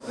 To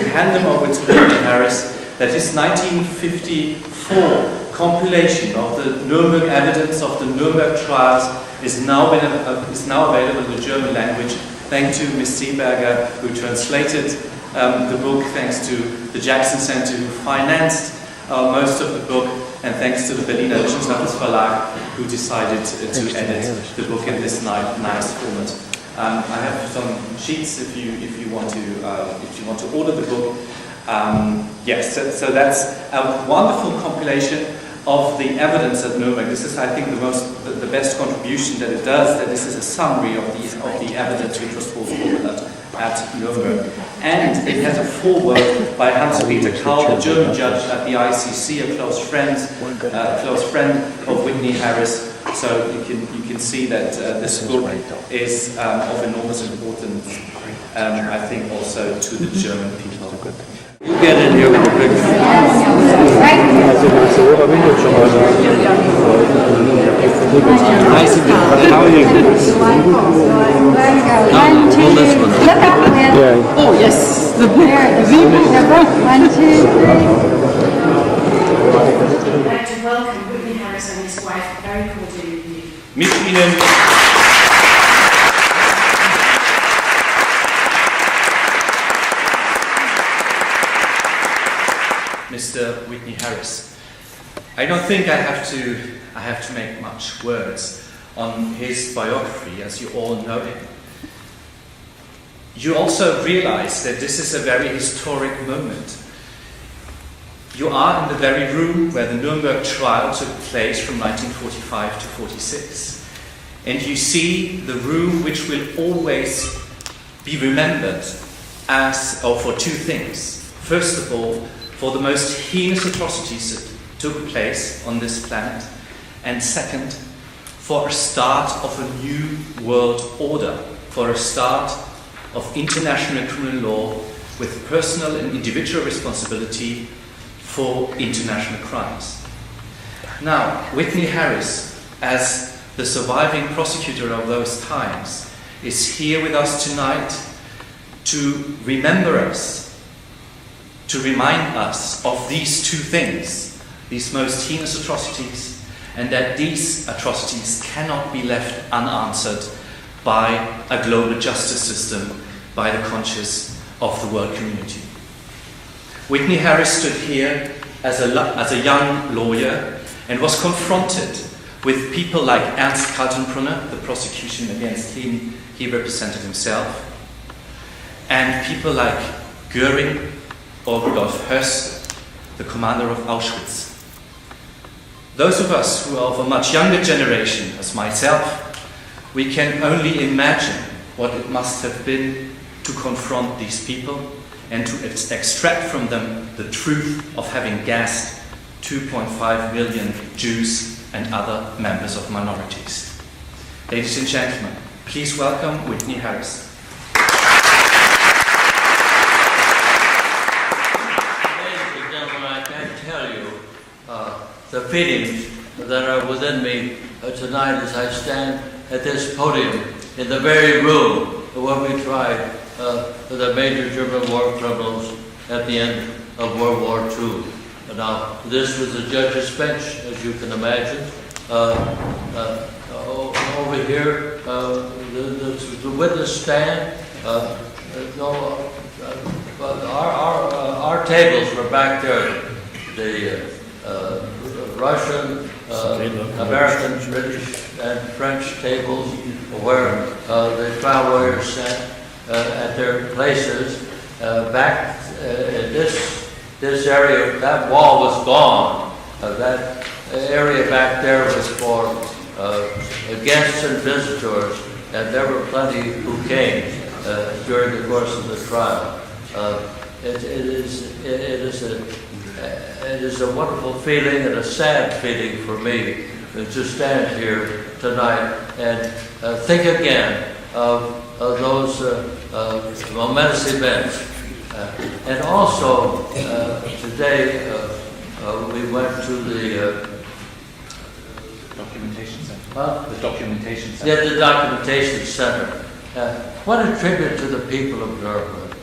hand them over to Whitney Harris, that is 1954 compilation of the Nuremberg evidence of the Nuremberg trials is now available in the German language, thanks to Ms. Seeberger, who translated the book, thanks to the Jackson Center, who financed most of the book, and thanks to the Berliner Wissenschafts Verlag, who decided to edit the book in this nice format. I have some sheets if you want to order the book. Yes, so that's a wonderful compilation of the evidence at Nuremberg. This is, I think, the best contribution that it does. That this is a summary of the evidence which was forthcoming at Nuremberg, and it has a foreword by Hans-Peter Kaul, the German judge at the ICC, a close friend of Whitney Harris. So you can see that this book is of enormous importance, I think, also to the German people. You get in here with the picture. Nice and good. How are you? Hold this one. Yeah. Oh, yes. The book. The book. 1, 2, 3. I'd like to welcome Whitney Harris and his wife very cordially. Mit Ihnen Mr. Whitney Harris. I don't think I have to make much words on his biography, as you all know him. You also realize that this is a very historic moment. You are in the very room where the Nuremberg trial took place from 1945 to 46. And you see the room which will always be remembered for two things. First of all, for the most heinous atrocities that took place on this planet. And second, for a start of a new world order, for a start of international criminal law with personal and individual responsibility for international crimes. Now, Whitney Harris, as the surviving prosecutor of those times, is here with us tonight to remember us, to remind us of these two things, these most heinous atrocities, and that these atrocities cannot be left unanswered by a global justice system, by the conscience of the world community. Whitney Harris stood here as a young lawyer and was confronted with people like Ernst Kaltenbrunner, the prosecution against him, he represented himself, and people like Göring or Rudolf Höss, the commander of Auschwitz. Those of us who are of a much younger generation, as myself, we can only imagine what it must have been to confront these people and to extract from them the truth of having gassed 2.5 million Jews and other members of minorities. Ladies and gentlemen, please welcome Whitney Harris. Ladies and gentlemen, I can't tell you the feelings that are within me tonight as I stand at this podium in the very room where we tried the major German war criminals at the end of World War II. Now, this was the judge's bench, as you can imagine. Over here, the witness stand. Our tables were back there. The Russian, American, British, and French tables where the trial lawyers sat at their places. Back in this area, that wall was gone. That area back there was for guests and visitors, and there were plenty who came during the course of the trial. It is a wonderful feeling and a sad feeling for me to stand here tonight and think again of those momentous events. And also, today we went to the documentation center. Huh? The documentation center. Yeah, the documentation center. What a tribute to the people of Nuremberg.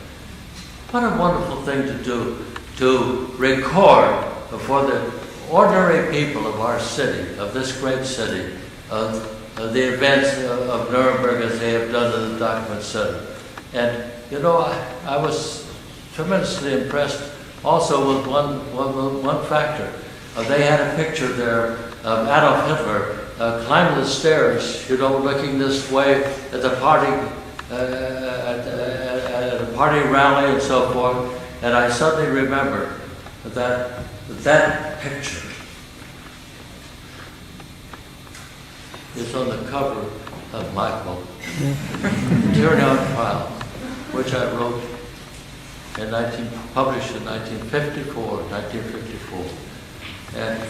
What a wonderful thing to do, to record for the ordinary people of our city, of this great city, the events of Nuremberg as they have done in the document center. And, you know, I was tremendously impressed also with one factor. They had a picture there of Adolf Hitler climbing the stairs, you know, looking this way at the party, at a party rally and so forth. And I suddenly remembered that picture is on the cover of my book, Tyranny on Trial, which I wrote published in 1954. And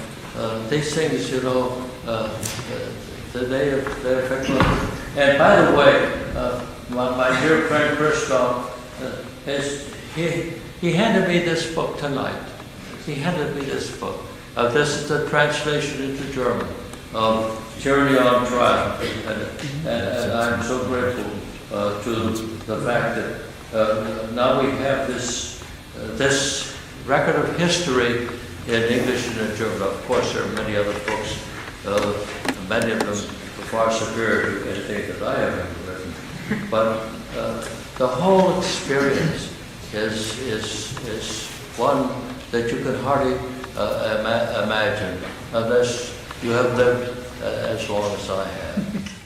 these things, you know, they affect me. And by the way, my dear friend Christoph, he handed me this book tonight. He handed me this book. This is the translation into German of Tyranny on Trial. And I'm so grateful to the fact that now we have this record of history in English and in German. Of course, there are many other books, many of them far superior to anything that I have ever written. But the whole experience is one that you can hardly imagine unless you have lived as long as I have.